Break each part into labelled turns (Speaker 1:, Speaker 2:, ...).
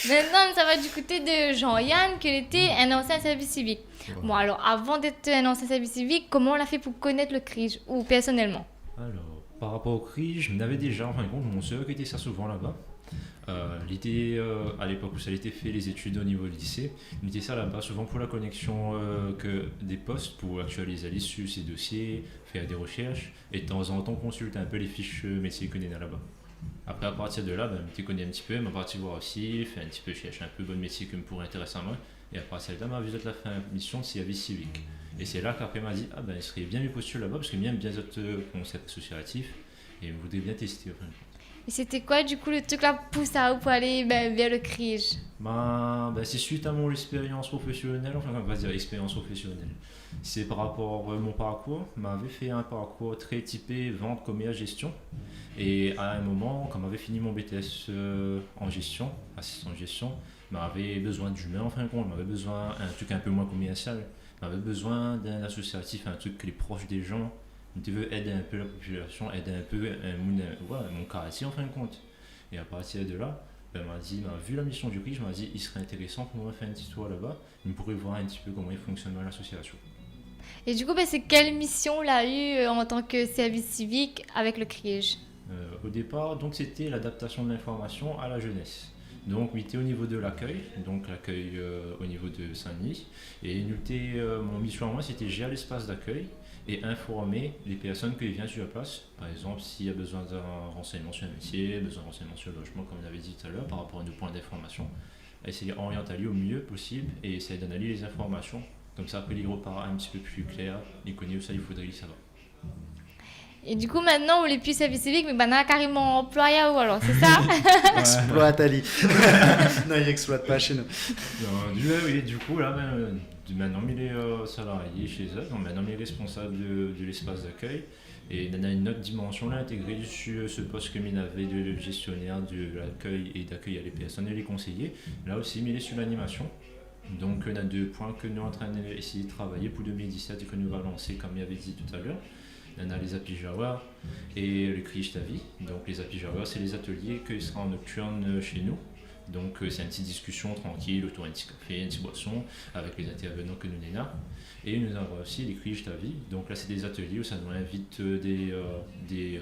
Speaker 1: Maintenant, ça va du côté de Jean-Yann, qui était un ancien service civique.
Speaker 2: Ouais.
Speaker 1: Bon, alors, avant d'être un ancien service civique, comment on l'a fait pour connaître le CRIJ, ou personnellement?
Speaker 2: Alors, par rapport au CRI, je n'avais déjà, en fin de compte, mon sœur qui était ça souvent là-bas. Il était, à l'époque où ça a été fait, les études au niveau du lycée, il était ça là-bas, souvent pour la connexion que des postes, pour actualiser l'issue, ses dossiers, faire des recherches, et de temps en temps consulter un peu les fiches métiers qu'on a là-bas. Après, à partir de là, ben, tu connais un petit peu, m'a parti voir aussi, fait un petit peu chercher un peu bon métier qui me pourrait intéresser à moi. Et à partir de là, m'a vu la fin mission de service civique. Et c'est là qu'après, m'a dit, ah ben, il serait bien mieux postuler là-bas, parce que bien d'autres concepts associatifs, et il me voudrait bien tester. Enfin.
Speaker 1: Et c'était quoi, du coup, le truc là pousse à vous pour aller vers le CRIJ?
Speaker 2: Ben, c'est suite à mon expérience professionnelle, enfin, on va dire expérience professionnelle. C'est par rapport à mon parcours, m'avait fait un parcours très typé vente, commerce, gestion. Et à un moment, quand j'avais fini mon BTS en gestion, assistant de gestion, j'avais besoin d'humain en fin de compte, j'avais besoin d'un truc un peu moins commercial, j'avais besoin d'un associatif, un truc qui est proche des gens, tu veux aider un peu la population, aider un peu mon quartier en fin de compte. Et à partir de là, ben, m'a vu la mission du prix, je m'a dit il serait intéressant pour moi de faire un petit tour là-bas, il pourrait voir un petit peu comment il fonctionne l'association.
Speaker 1: Et du coup, c'est quelle mission l'a eu en tant que service civique avec le CRIJ?
Speaker 2: Au départ, donc c'était l'adaptation de l'information à la jeunesse. Donc, on était au niveau de l'accueil, donc l'accueil au niveau de Saint-Denis. Et mon mission à moi, c'était gérer l'espace d'accueil et informer les personnes qui viennent sur la place. Par exemple, s'il y a besoin d'un renseignement sur un métier, besoin d'un renseignement sur le logement, comme on avait dit tout à l'heure, par rapport à nos points d'information, essayer d'orienter au mieux possible et essayer d'analyser les informations. Comme ça, après, les repart un petit peu plus clair, les connaît où ça, il faudrait y savoir.
Speaker 1: Et du coup, maintenant, on n'est plus service civique, mais on a carrément employé ou alors, c'est ça?
Speaker 3: Exploite Ali. Non, il exploite pas chez nous.
Speaker 2: Du coup, là, maintenant, il est salarié chez eux, donc maintenant, il est responsable de l'espace d'accueil. Et il y a une autre dimension là, intégrée sur ce poste que il avait de gestionnaire de l'accueil et d'accueillir les personnes et les conseillers. Là aussi, il est sur l'animation. Donc, on a deux points que nous sommes en train d'essayer de travailler pour 2017 et que nous allons lancer, comme il avait dit tout à l'heure. On a les API Java et le Krish Tavi. Donc les API Java, c'est les ateliers qui seront en nocturne chez nous. Donc c'est une petite discussion tranquille autour d'un petit café, une petite boisson avec les intervenants que nous avons. Et nous avons aussi les Krish Tavi. Donc là, c'est des ateliers où ça nous invite des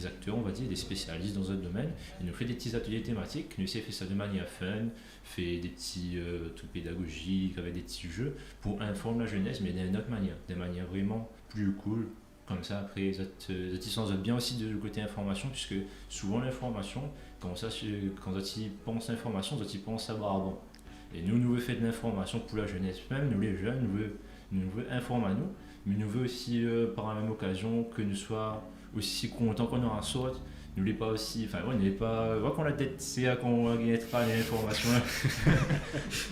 Speaker 2: acteurs, on va dire, des spécialistes dans un domaine. Ils nous fait des petits ateliers thématiques. Nous essayons de faire ça de manière fun, fait des petits trucs pédagogiques avec des petits jeux pour informer la jeunesse, mais d'une autre manière, d'une manière vraiment plus cool. Comme ça, après, ça te bien aussi de le côté information, puisque souvent l'information, quand tu penses à l'information, tu penses à avant. Et nous voulons faire de l'information pour la jeunesse, même nous les jeunes, nous voulons informer à nous, mais nous voulons aussi, par la même occasion, que nous soyons aussi contents qu'on aura un sort. Nous voulons pas aussi, enfin, on n'est pas, on voit qu'on la tête, c'est à qu'on va gagner pas les informations.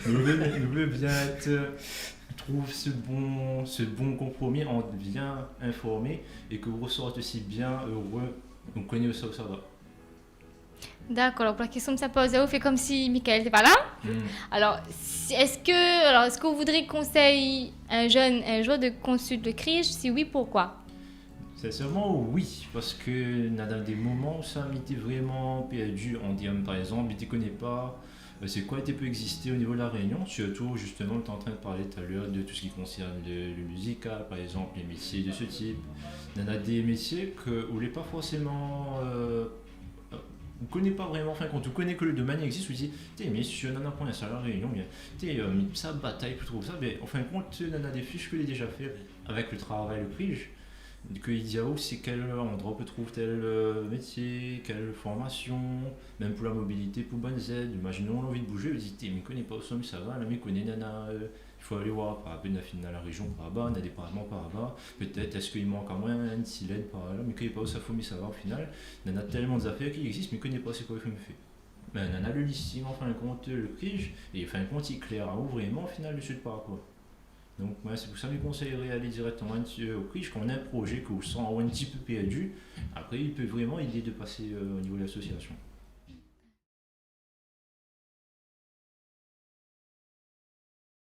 Speaker 2: Nous voulons bien être trouve ce bon compromis entre bien informé et que vous ressortez aussi bien heureux. On connaît aussi ça va.
Speaker 1: D'accord, alors pour la question de ça pose, vous fait comme si Michael n'était pas là. Alors, est-ce que vous voudriez conseiller un jour de consulter le CRIJ? Si oui, pourquoi?
Speaker 2: Sincèrement, oui, parce que dans des moments où ça m'était vraiment perdu, on dit par exemple, tu ne connais pas c'est quoi qui peut exister au niveau de la Réunion, surtout justement, tu es en train de parler tout à l'heure de tout ce qui concerne le musical, par exemple, les métiers de ce type. Il y en a des métiers où on n'est pas forcément on ne connaît pas vraiment, enfin quand on connaît que le domaine existe, on se dit, mais si on en a point ça à la Réunion, bien, ça bataille pour trouver ça, mais en fin de compte, on en a des fiches que j'ai déjà fait avec le travail, le prix. Que il dit c'est quel endroit on peut trouver tel métier, quelle formation, même pour la mobilité, pour bonnes aides. Imaginons l'envie de bouger, vous dites, mais ne connaît pas au sommet, ça va, là, mais connaît nana, il faut aller voir par rapport à la région par là-bas, on a des départements par là-bas, peut-être est-ce qu'il manque en moins une petite aide par là, mais ne connaît pas où ça faut, mais ça va au final. Il y en a tellement d'affaires qui existent, mais ne connaît pas c'est quoi il faut me faire. Mais on en a le listing, en fin de compte, le prix, et en fin de compte, il éclaire vraiment au final le sud par rapport. Donc c'est pour ça que je conseillerais d'aller directement au prix. Quand on a un projet que vous sent un petit peu perdu, après il peut vraiment aider de passer au niveau de l'association.